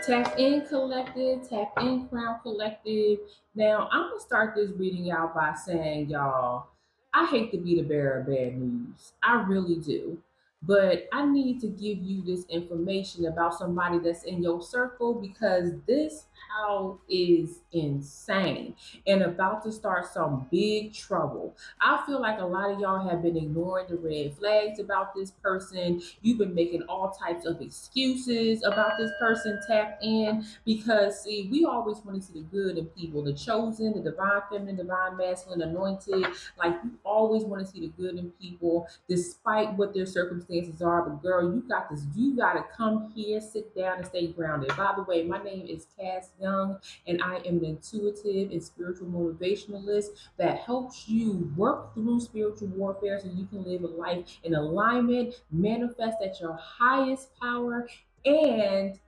Tap in collective, tap in crown collective. Now I'm gonna start this reading out by saying, y'all, I hate to be the bearer of bad news. I really do. But I need to give you this information about somebody that's in your circle because this house is insane and about to start some big trouble. I feel like a lot of y'all have been ignoring the red flags about this person. You've been making all types of excuses about this person. Tap in because, see, we always want to see the good in people, the chosen, the divine feminine, divine masculine, anointed. Like, you always want to see the good in people despite what their circumstances are. But, girl, you got this. You got to come here, sit down, and stay grounded. By the way, my name is Cass Young, and I am an intuitive and spiritual motivationalist that helps you work through spiritual warfare so you can live a life in alignment, manifest at your highest power, and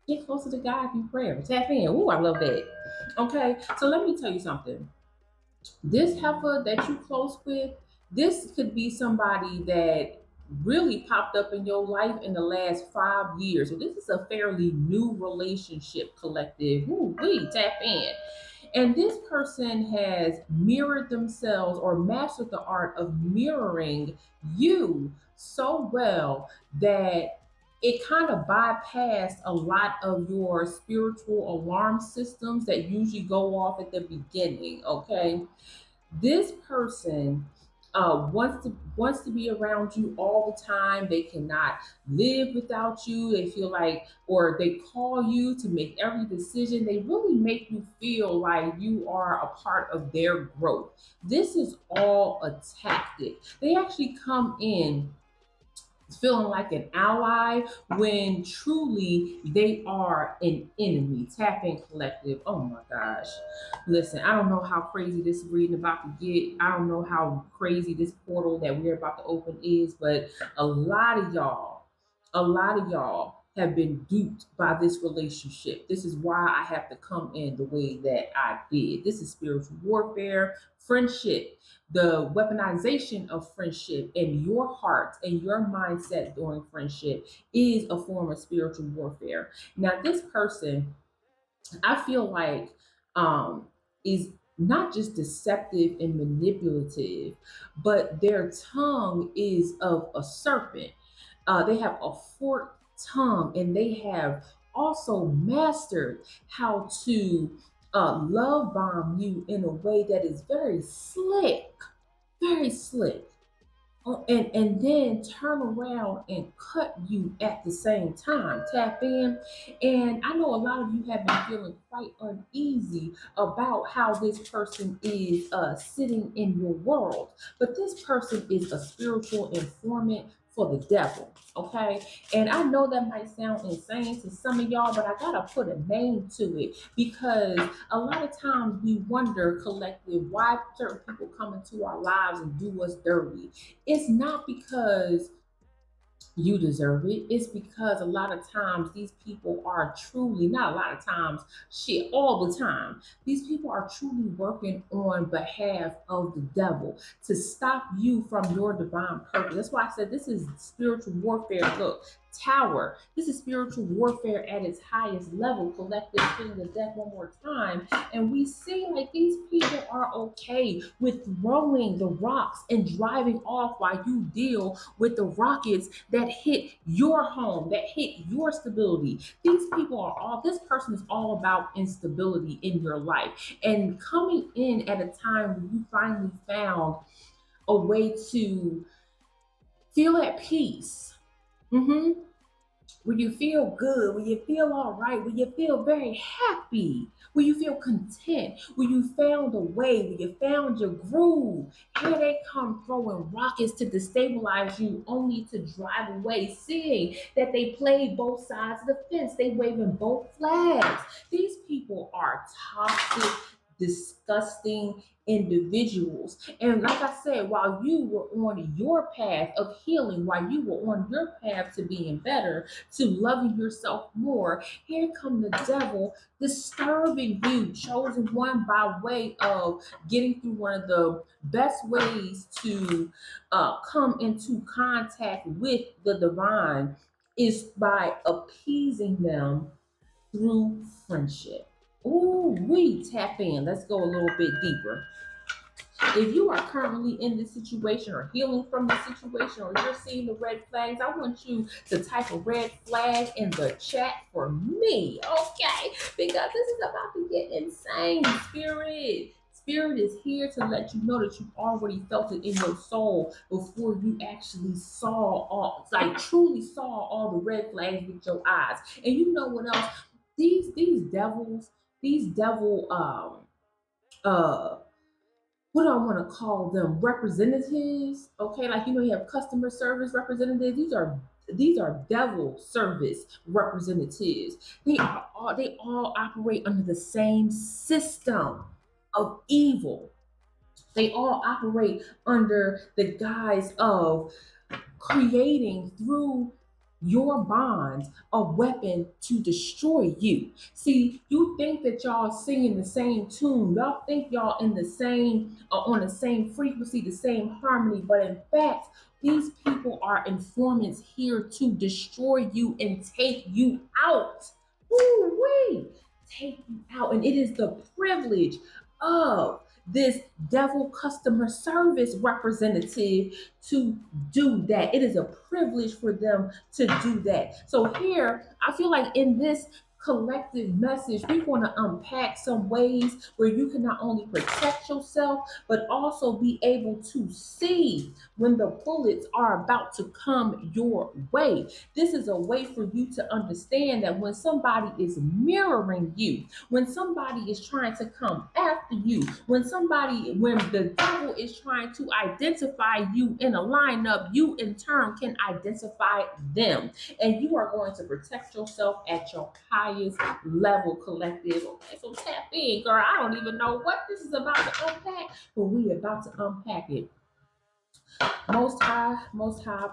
get closer to God through prayer. Tap in. Ooh, I love that. Okay, so let me tell you something. This heifer that you close with, this could be somebody that really popped up in your life in the last 5 years. So this is a fairly new relationship collective. Ooh, we tap in. And this person has mirrored themselves or mastered the art of mirroring you so well that it kind of bypassed a lot of your spiritual alarm systems that usually go off at the beginning. Okay, this person wants to be around you all the time. They cannot live without you. They feel like, or they call you to make every decision. They really make you feel like you are a part of their growth. This is all a tactic. They actually come in feeling like an ally when truly they are an enemy. Tap in collective. Oh my gosh. Listen, I don't know how crazy this reading about to get. I don't know how crazy this portal that we're about to open is, but a lot of y'all, a lot of y'all have been duped by this relationship. This is why I have to come in the way that I did. This is spiritual warfare, friendship, the weaponization of friendship in your heart and your mindset during friendship is a form of spiritual warfare. Now, this person, I feel like, is not just deceptive and manipulative, but their tongue is of a serpent. They have a forked tongue, and they have also mastered how to love bomb you in a way that is very slick, very slick. Oh, and then turn around and cut you at the same time. Tap in. And I know a lot of you have been feeling quite uneasy about how this person is sitting in your world. But this person is a spiritual informant for the devil. Okay. And I know that might sound insane to some of y'all, but I gotta put a name to it because a lot of times we wonder collective why certain people come into our lives and do us dirty. It's not because you deserve it. It's because a lot of times these people are truly, not a lot of times, shit, all the time. These people are truly working on behalf of the devil to stop you from your divine purpose. That's why I said this is spiritual warfare. Look, tower. This is spiritual warfare at its highest level. Collective hitting the deck one more time. And we see like these people are okay with throwing the rocks and driving off while you deal with the rockets that hit your home, that hit your stability. These people are all, this person is all about instability in your life. And coming in at a time when you finally found a way to feel at peace. Mm-hmm. When you feel good, when you feel all right, when you feel very happy, when you feel content, when you found a way, when you found your groove, here they come throwing rockets to destabilize you, only to drive away, seeing that they played both sides of the fence. They waving both flags. These people are toxic, disgusting individuals. And like I said, while you were on your path of healing, while you were on your path to being better, to loving yourself more, here come the devil disturbing you, chosen one by way of getting through one of the best ways to come into contact with the divine is by appeasing them through friendship. Ooh, we tap in. Let's go a little bit deeper. If you are currently in this situation or healing from this situation or you're seeing the red flags, I want you to type a red flag in the chat for me, okay? Because this is about to get insane. Spirit is here to let you know that you already felt it in your soul before you actually saw all, like truly saw all the red flags with your eyes. And you know what else? These devil uh what do I want to call them, representatives, okay, like you have customer service representatives. These are devil service representatives. They all operate under the same system of evil. They all operate under the guise of creating through your bonds a weapon to destroy you. See, you think that y'all singing the same tune, y'all think y'all in the same on the same frequency, the same harmony, but in fact, these people are informants here to destroy you and take you out. Woo-wee! Take you out. And it is the privilege of this devil customer service representative to do that. It is a privilege for them to do that. So here, I feel like in this collective message, we want to unpack some ways where you can not only protect yourself, but also be able to see when the bullets are about to come your way. This is a way for you to understand that when somebody is mirroring you, when somebody is trying to come after you, when the devil is trying to identify you in a lineup, you in turn can identify them. And you are going to protect yourself at your highest level, collective. Okay, so tap in, girl. I don't even know what this is about to unpack, but we about to unpack it. Most High,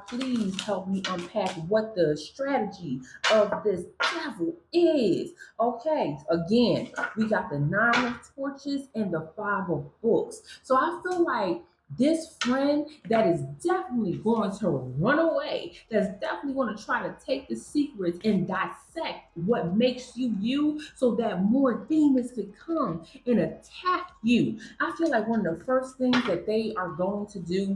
please help me unpack what the strategy of this devil is. Okay, again, we got the nine of torches and the five of books. So I feel like this friend that is definitely going to run away, that's definitely going to try to take the secrets and dissect what makes you you so that more demons could come and attack you. I feel like one of the first things that they are going to do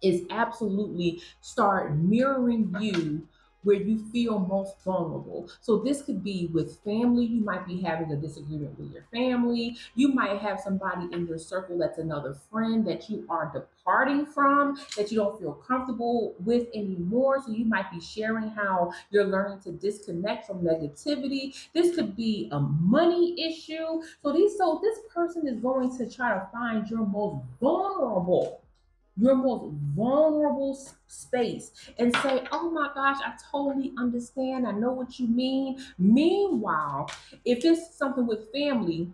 is absolutely start mirroring you where you feel most vulnerable. So this could be with family. You might be having a disagreement with your family. You might have somebody in your circle that's another friend that you are departing from, that you don't feel comfortable with anymore. So you might be sharing how you're learning to disconnect from negativity. This could be a money issue. So this person is going to try to find your most vulnerable space and say, oh my gosh, I totally understand. I know what you mean. Meanwhile, if it's something with family,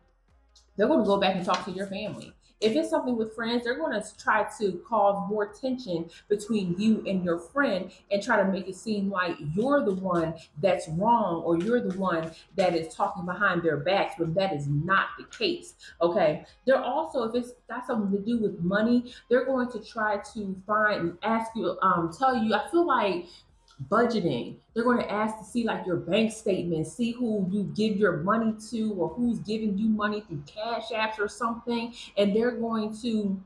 they're going to go back and talk to your family. If it's something with friends, they're going to try to cause more tension between you and your friend and try to make it seem like you're the one that's wrong or you're the one that is talking behind their backs when that is not the case. Okay. They're also, if it's got something to do with money, they're going to try to find, ask you, tell you, I feel like budgeting. They're going to ask to see like your bank statement, see who you give your money to or who's giving you money through cash apps or something. And they're going to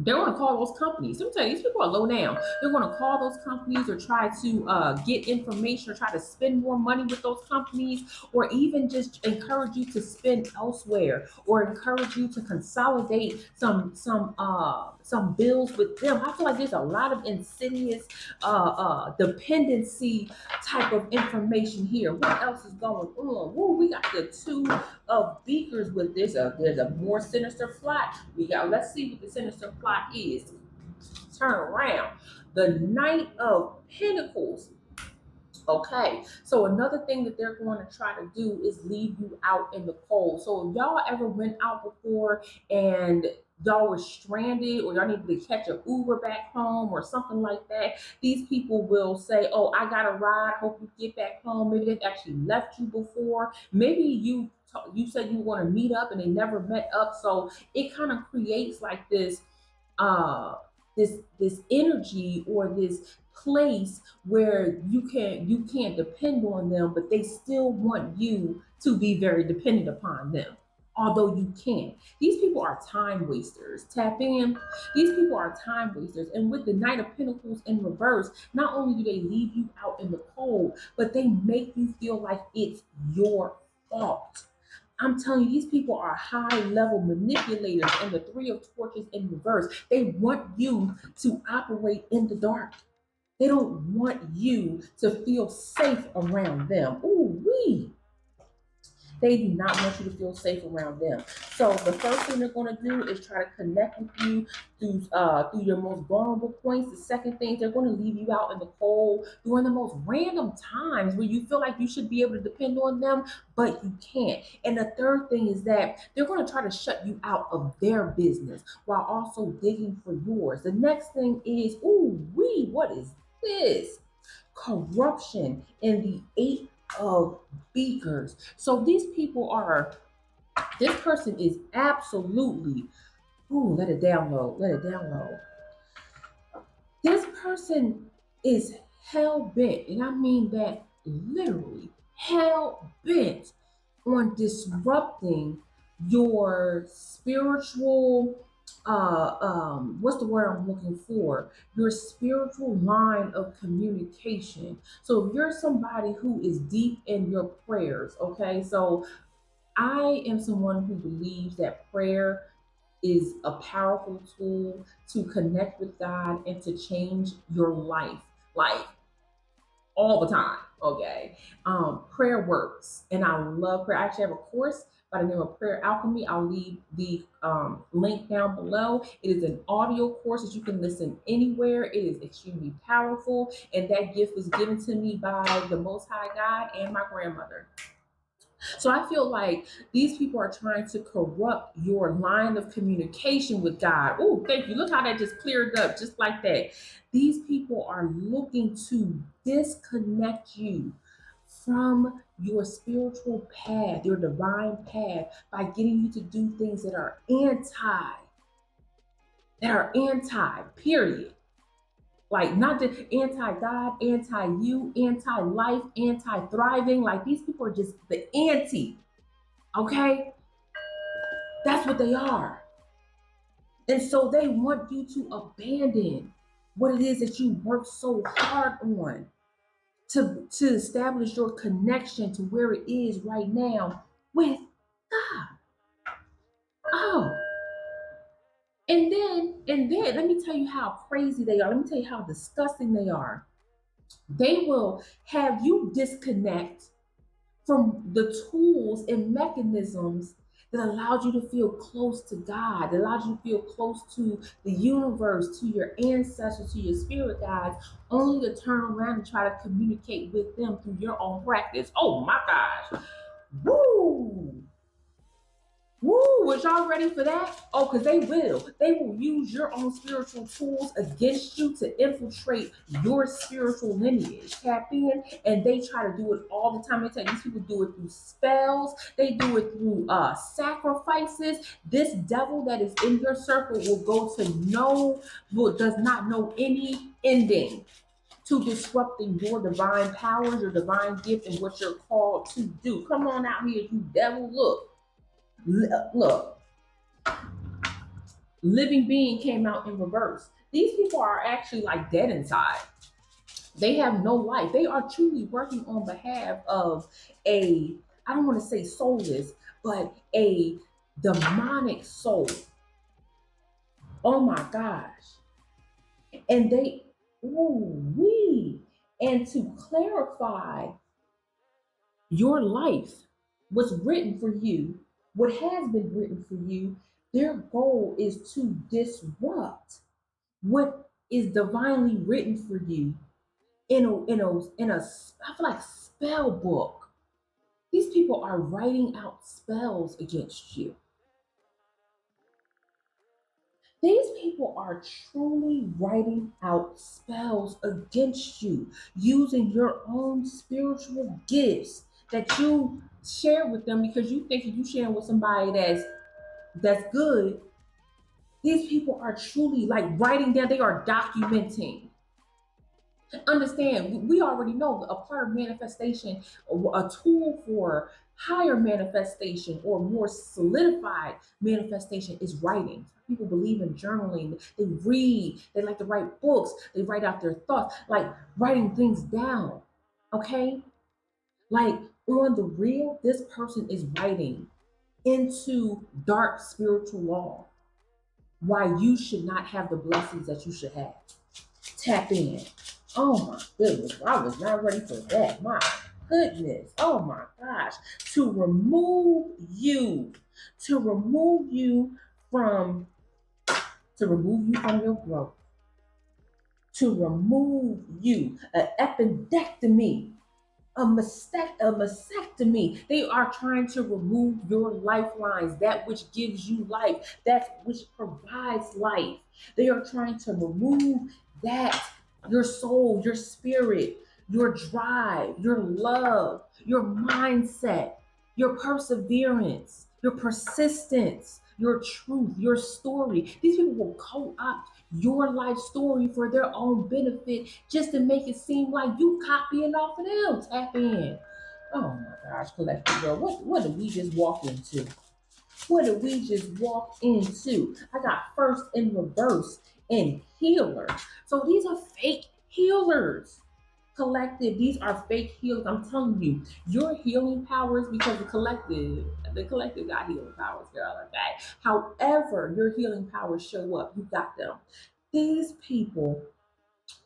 call those companies. Let me tell you, these people are low down. They're going to call those companies or try to get information or try to spend more money with those companies, or even just encourage you to spend elsewhere, or encourage you to consolidate some bills with them. I feel like there's a lot of insidious dependency type of information here. What else is going on? Woo, we got the two of beakers with this. There's a more sinister plot. Let's see what the sinister plot is. Turn around. The Knight of Pentacles. Okay, so another thing that they're going to try to do is leave you out in the cold. So if y'all ever went out before and y'all were stranded or y'all needed to catch an Uber back home or something like that, these people will say, oh, I got a ride, hope you get back home. Maybe they've actually left you before. Maybe you said you want to meet up and they never met up. So it kind of creates like uh this energy or this place where you can't depend on them, but they still want you to be very dependent upon them, although you can't. These people are time wasters. Tap in. These people are time wasters, and with the Knight of Pentacles in reverse, not only do they leave you out in the cold, but they make you feel like it's your fault. I'm telling you, these people are high level manipulators, and the Three of Torches in reverse. They want you to operate in the dark. They don't want you to feel safe around them. Ooh, wee. They do not want you to feel safe around them. So the first thing they're going to do is try to connect with you through your most vulnerable points. The second thing, they're going to leave you out in the cold during the most random times where you feel like you should be able to depend on them, but you can't. And the third thing is that they're going to try to shut you out of their business while also digging for yours. The next thing is, ooh, wee, what is this? Corruption in the Eight of Beakers. So these people are, this person is absolutely, ooh, let it download, let it download. This person is hell bent, and I mean that literally, hell bent on disrupting your spiritual what's the word I'm looking for? Your spiritual line of communication. So if you're somebody who is deep in your prayers, okay, so I am someone who believes that prayer is a powerful tool to connect with God and to change your life. Like all the time. Okay. Prayer works. And I love prayer. I actually have a course by the name of Prayer Alchemy. I'll leave the link down below. It is an audio course that you can listen anywhere. It is extremely powerful. And that gift was given to me by the Most High God and my grandmother. So I feel like these people are trying to corrupt your line of communication with God. Oh, thank you. Look how that just cleared up just like that. These people are looking to disconnect you from your spiritual path, your divine path, by getting you to do things that are anti, period. Like not just anti-God, anti-you, anti-life, anti-thriving. Like these people are just the anti. Okay? That's what they are. And so they want you to abandon what it is that you work so hard on to establish your connection to where it is right now with God. Oh. And then let me tell you how crazy they are. Let me tell you how disgusting they are. They will have you disconnect from the tools and mechanisms that allows you to feel close to God, that allows you to feel close to the universe, to your ancestors, to your spirit guides, only to turn around and try to communicate with them through your own practice. Oh my gosh. Woo! Woo, was y'all ready for that? Oh, because they will. They will use your own spiritual tools against you to infiltrate your spiritual lineage. Tap in, and they try to do it all the time. They tell you these people do it through spells. They do it through sacrifices. This devil that is in your circle will go to does not know any ending to disrupting your divine powers, your divine gift, and what you're called to do. Come on out here, you devil. Look, living being came out in reverse. These people are actually like dead inside. They have no life. They are truly working on behalf of I don't want to say soulless, but a demonic soul. Oh my gosh. And ooh, wee. And to clarify your life, what's written for you, what has been written for you, their goal is to disrupt what is divinely written for you in a I feel like spell book. These people are writing out spells against you. These people are truly writing out spells against you using your own spiritual gifts that you share with them because you think if you share with somebody that's good, these people are truly like writing down, they are documenting Understand, we already know a part of manifestation, a tool for higher manifestation or more solidified manifestation is writing. People believe in journaling, they read, they like to write books, they write out their thoughts, like writing things down. Okay? Like on the real, this person is writing into dark spiritual law why you should not have the blessings that you should have. Tap in. Oh my goodness, I was not ready for that. My goodness. Oh my gosh. To remove you from your growth, to remove you, an epidectomy, a mastectomy. They are trying to remove your lifelines, that which gives you life, that which provides life. They are trying to remove that, your soul, your spirit, your drive, your love, your mindset, your perseverance, your persistence, your truth, your story. These people will co-opt your life story for their own benefit just to make it seem like you copying off of them. Tap in. Oh my gosh, collective girl, what did we just walk into? What did we just walk into? I got first in reverse and healer. So these are fake healers. Collective, these are fake healers. I'm telling you, your healing powers, because the collective got healing powers, girl. Okay. However, your healing powers show up, you got them. These people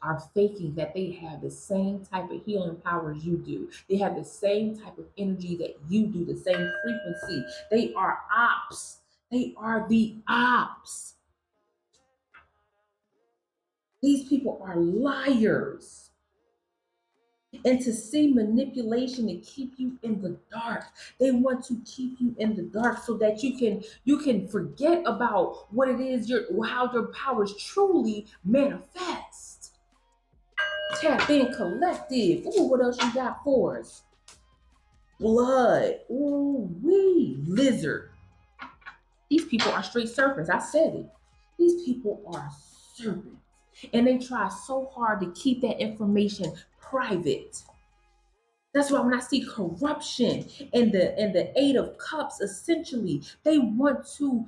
are faking that they have the same type of healing powers you do. They have the same type of energy that you do, the same frequency. They are ops. They are the ops. These people are liars. And to see manipulation to keep you in the dark. They want to keep you in the dark so that you can forget about what it is how your powers truly manifest. Tap in collective. Ooh, what else you got for us? Blood. Ooh, wee. Lizard. These people are straight serpents. I said it. These people are serpents. And they try so hard to keep that information private. That's why when I see corruption and the Eight of Cups, essentially, they want to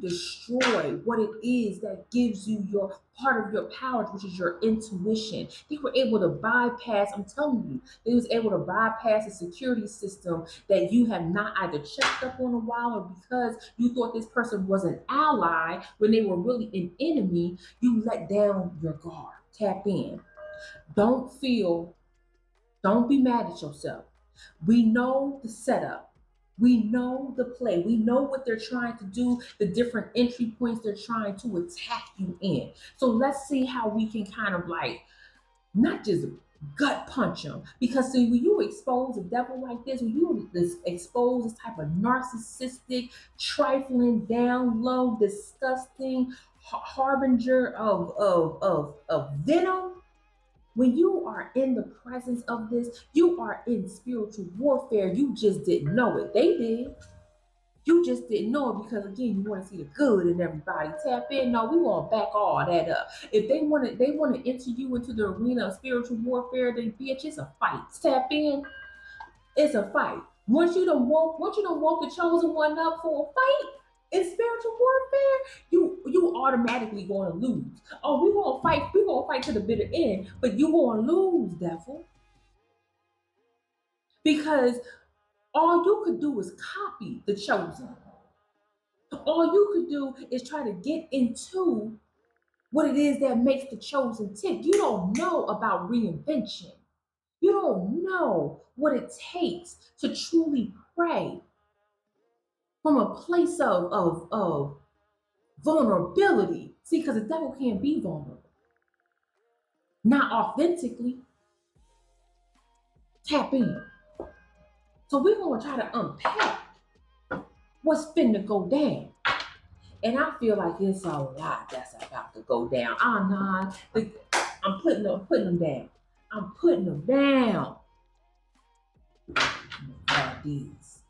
destroy what it is that gives you your part of your power, which is your intuition. They were able to bypass, I'm telling you, they was able to bypass a security system that you have not either checked up on a while, or because you thought this person was an ally when they were really an enemy, you let down your guard. Tap in. Don't feel don't be mad at yourself. We know the setup. We know the play. We know what they're trying to do, the different entry points they're trying to attack you in. So let's see how we can kind of like not just gut punch them. Because see, when you expose a devil like this, when you expose this type of narcissistic, trifling, down low, disgusting harbinger of venom, when you are in the presence of this, you are in spiritual warfare. You just didn't know it. They did. You just didn't know it because again, you want to see the good in everybody. Tap in. No, we want to back all that up. If they want to enter you into the arena of spiritual warfare, then bitch, it's a fight. Tap in. It's a fight. Once you don't woke the chosen one up for a fight in spiritual warfare, you automatically going to lose. Oh, we gonna fight to the bitter end, but you gonna lose, devil, because all you could do is copy the chosen. All you could do is try to get into what it is that makes the chosen tick. You don't know about reinvention. You don't know what it takes to truly pray from a place of vulnerability. See, because the devil can't be vulnerable, not authentically. Tap in. So we're gonna try to unpack what's finna go down. And I feel like it's a lot that's about to go down. Oh no, I'm putting them down. I'm putting them down. Like these.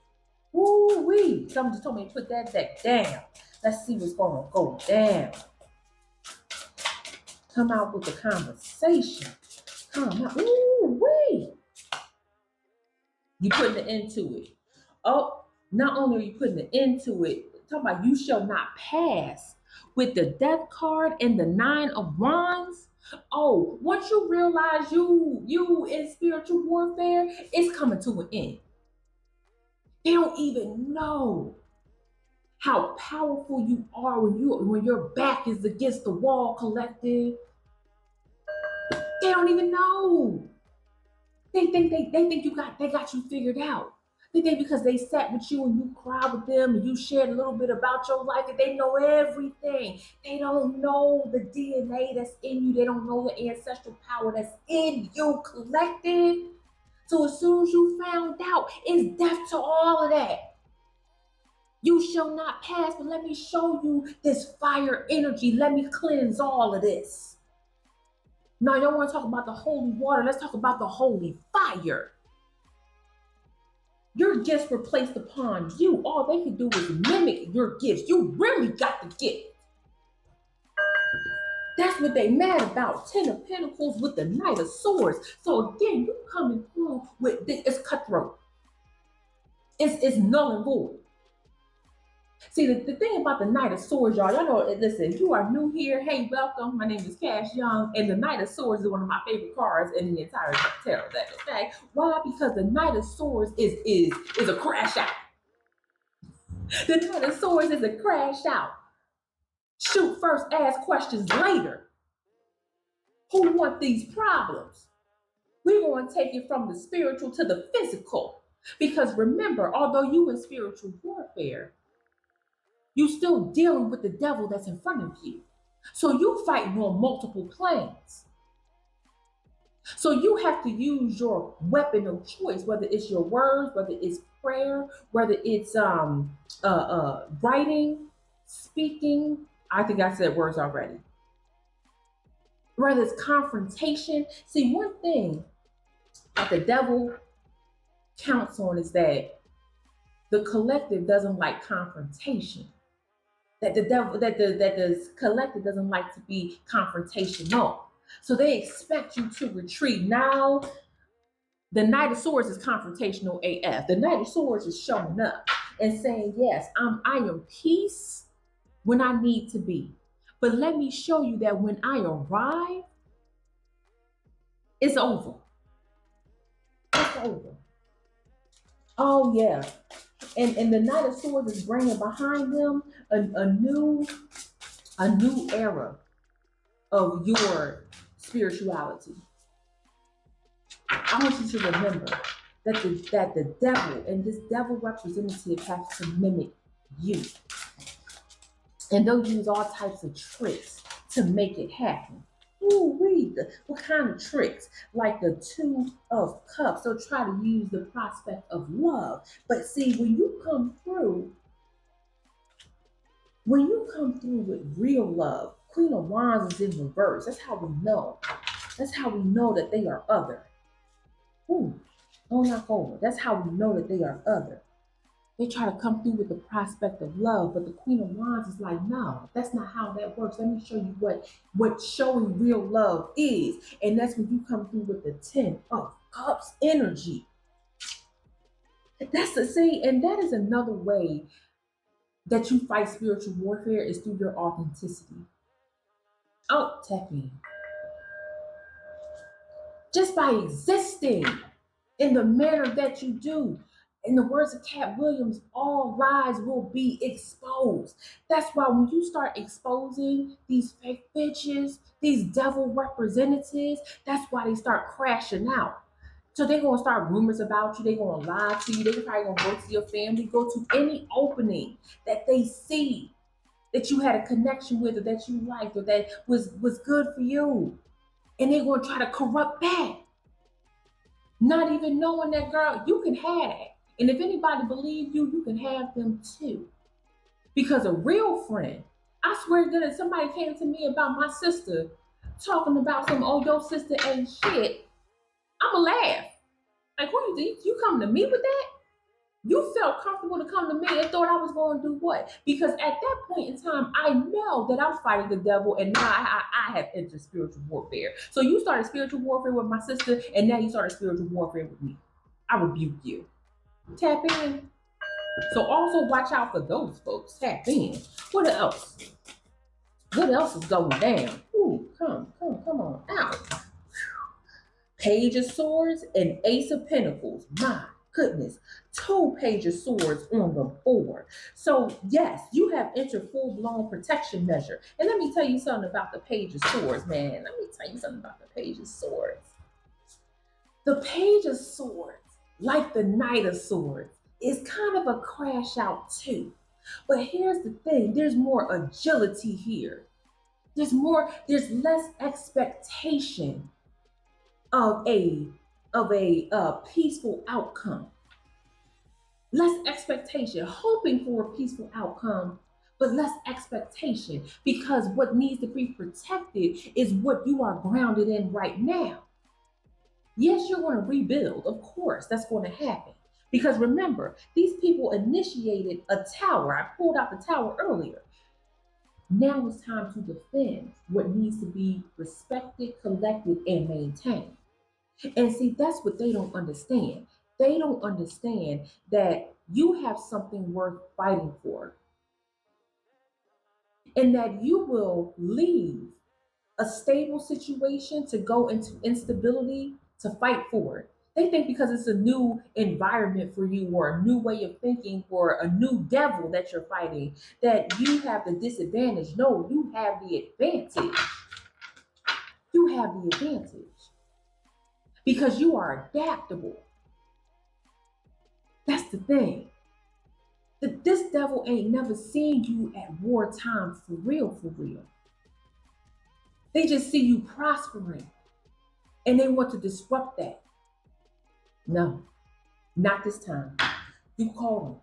Woo wee. Someone just told me to put that deck down. Let's see what's gonna go down. Come out with the conversation. Ooh, wait. You putting an end to it. Oh, not only are you putting an end to it, talking about you shall not pass with the death card and the 9 of Wands. Oh, once you realize you in spiritual warfare, it's coming to an end. They don't even know how powerful you are when your back is against the wall, collective. They don't even know. They think they got you figured out. They think because they sat with you and you cried with them and you shared a little bit about your life that they know everything. They don't know the DNA that's in you. They don't know the ancestral power that's in you, collective. So as soon as you found out, it's death to all of that. You shall not pass, but let me show you this fire energy. Let me cleanse all of this. Now, you don't want to talk about the holy water. Let's talk about the holy fire. Your gifts were placed upon you. All they could do was mimic your gifts. You really got the gift. That's what they mad about. 10 of Pentacles with the Knight of Swords. So again, you coming through with it's cutthroat. It's null and void. See, the thing about the Knight of Swords, y'all know, listen, if you are new here, hey, welcome. My name is Cash Young, and the Knight of Swords is one of my favorite cards in the entire tarot deck, okay? Why? Because the Knight of Swords is a crash out. The Knight of Swords is a crash out. Shoot first, ask questions later. Who want these problems? We're going to take it from the spiritual to the physical. Because remember, although you in spiritual warfare, you still dealing with the devil that's in front of you. So you fighting on multiple planes. So you have to use your weapon of choice, whether it's your words, whether it's prayer, whether it's writing, speaking. I think I said words already. Whether it's confrontation. See, one thing that the devil counts on is that the collective doesn't like confrontation. That the collective doesn't like to be confrontational. So they expect you to retreat. Now, the Knight of Swords is confrontational AF. The Knight of Swords is showing up and saying, yes, I am peace when I need to be. But let me show you that when I arrive, it's over. It's over. Oh, yeah. And the Knight of Swords is bringing behind them a new era of your spirituality. I want you to remember that the devil and this devil representative has to mimic you. And they'll use all types of tricks to make it happen. Ooh, what kind of tricks? Like the 2 of Cups. They'll try to use the prospect of love. But see, when you come through with real love, Queen of Wands is in reverse. That's how we know. That's how we know that they are other. Ooh, don't knock over. That's how we know that they are other. They try to come through with the prospect of love, but the Queen of Wands is like, no, that's not how that works. Let me show you what showing real love is. And that's when you come through with the 10 of Cups energy. That's the say, and that is another way that you fight spiritual warfare is through your authenticity. Oh, tap in. Just by existing in the manner that you do. In the words of Cat Williams, all lies will be exposed. That's why when you start exposing these fake bitches, these devil representatives, that's why they start crashing out. So they're gonna start rumors about you, they're gonna lie to you, they're probably gonna go to your family, go to any opening that they see that you had a connection with or that you liked or that was good for you. And they're gonna try to corrupt back. Not even knowing that, girl, you can have it. And if anybody believes you, you can have them too. Because a real friend, I swear to goodness, somebody came to me about my sister talking about some, oh, your sister ain't shit. I'ma laugh. Like, who you think? You come to me with that? You felt comfortable to come to me and thought I was going to do what? Because at that point in time, I know that I'm fighting the devil, and now I have entered spiritual warfare. So you started spiritual warfare with my sister, and now you started spiritual warfare with me. I rebuke you. Tap in. So also watch out for those folks. Tap in. What else? What else is going down? Ooh, come on out. Page of Swords and Ace of Pentacles. My goodness. 2 Page of Swords on the board. So, yes, you have entered full-blown protection measure. And let me tell you something about the Page of Swords, man. Let me tell you something about the Page of Swords. The Page of Swords, like the Knight of Swords, is kind of a crash out too. But here's the thing, there's more agility here. There's less expectation of a peaceful outcome. Less expectation, hoping for a peaceful outcome, but less expectation because what needs to be protected is what you are grounded in right now. Yes, you're going to rebuild. Of course, that's going to happen. Because remember, these people initiated a tower. I pulled out the tower earlier. Now it's time to defend what needs to be respected, collected, and maintained. And see, that's what they don't understand. They don't understand that you have something worth fighting for and that you will leave a stable situation to go into instability to fight for it. They think because it's a new environment for you or a new way of thinking or a new devil that you're fighting, that you have the disadvantage. No, you have the advantage. You have the advantage because you are adaptable. That's the thing. This devil ain't never seen you at wartime for real, for real. They just see you prospering and they want to disrupt that. No, not this time. You call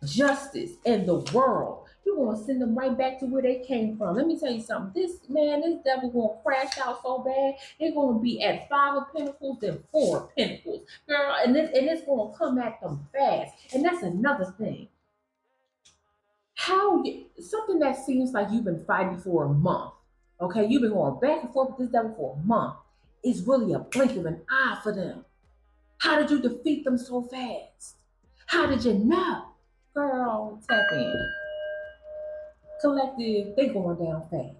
them justice in the world. You're going to send them right back to where they came from. Let me tell you something. This devil going to crash out so bad. They're going to be at 5 of Pentacles and 4 of Pentacles. Girl, and it's going to come at them fast. And that's another thing. Something that seems like you've been fighting for a month, okay, you've been going back and forth with this devil for a month, is really a blink of an eye for them. How did you defeat them so fast? How did you know? Girl, tap in. Collective, they going down fast.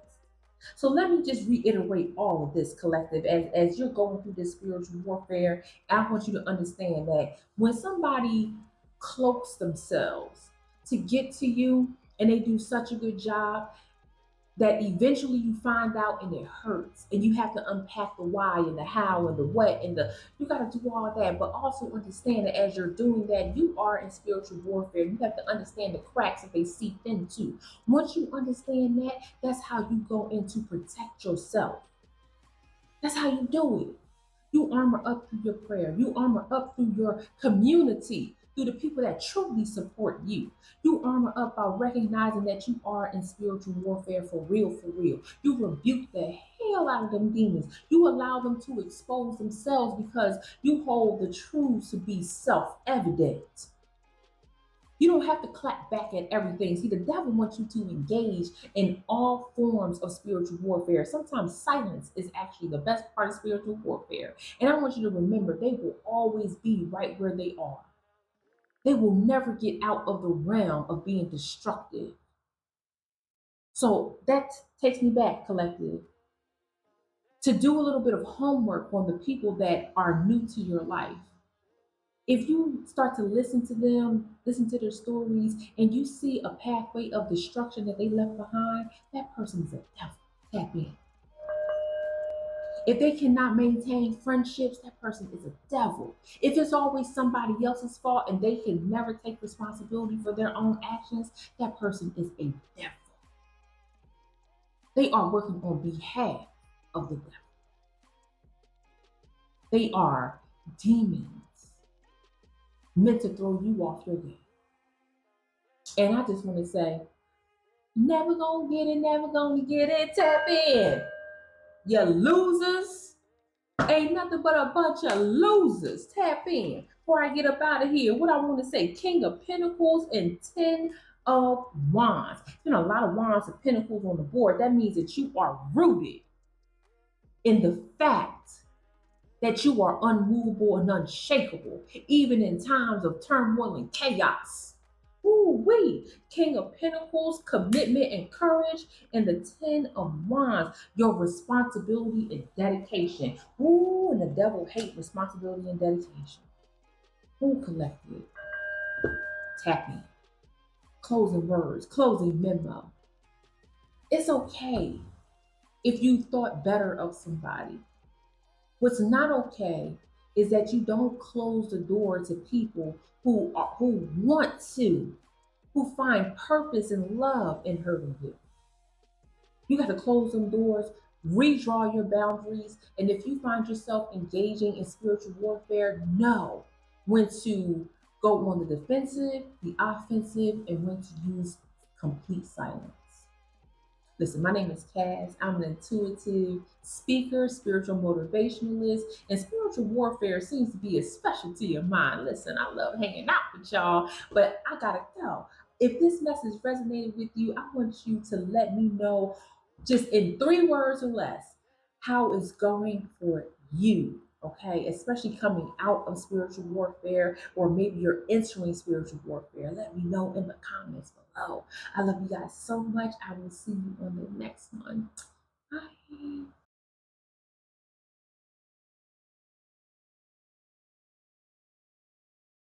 So let me just reiterate all of this, collective, as you're going through this spiritual warfare. I want you to understand that when somebody cloaks themselves to get to you and they do such a good job, that eventually you find out and it hurts and you have to unpack the why and the how and the what and you got to do all of that, but also understand that as you're doing that, you are in spiritual warfare. You have to understand the cracks that they seep into. Once you understand that, that's how you go in to protect yourself. That's how you do it. You armor up through your prayer. You armor up through your community, through the people that truly support you. You armor up by recognizing that you are in spiritual warfare for real, for real. You rebuke the hell out of them demons. You allow them to expose themselves because you hold the truths to be self-evident. You don't have to clap back at everything. See, the devil wants you to engage in all forms of spiritual warfare. Sometimes silence is actually the best part of spiritual warfare. And I want you to remember, they will always be right where they are. They will never get out of the realm of being destructive. So that takes me back, collective, to do a little bit of homework on the people that are new to your life. If you start to listen to them, listen to their stories, and you see a pathway of destruction that they left behind, that person is a devil. Tap in. If they cannot maintain friendships, that person is a devil. If it's always somebody else's fault and they can never take responsibility for their own actions, that person is a devil. They are working on behalf of the devil. They are demons meant to throw you off your game. And I just want to say, never gonna get it, never gonna get it. Tap in. You losers. Ain't nothing but a bunch of losers. Tap in. Before I get up out of here, what I want to say, King of Pentacles and Ten of Wands. A lot of Wands and Pentacles on the board. That means that you are rooted in the fact that you are unmovable and unshakable, even in times of turmoil and chaos. Ooh, wee. King of Pentacles, commitment and courage, and the Ten of Wands, your responsibility and dedication. Ooh, and the devil hates responsibility and dedication. Ooh, collective. Tapping. Closing words, closing memo. It's okay if you thought better of somebody. What's not okay is that you don't close the door to people who want to, who find purpose and love in hurting you. You got to close them doors, redraw your boundaries, and if you find yourself engaging in spiritual warfare, know when to go on the defensive, the offensive, and when to use complete silence. Listen, my name is Cass. I'm an intuitive speaker, spiritual motivationalist, and spiritual warfare seems to be a specialty of mine. Listen, I love hanging out with y'all, but I gotta go. If this message resonated with you, I want you to let me know just in 3 words or less how it's going for you. Okay, especially coming out of spiritual warfare, or maybe you're entering spiritual warfare. Let me know in the comments below. I love you guys so much. I will see you on the next one.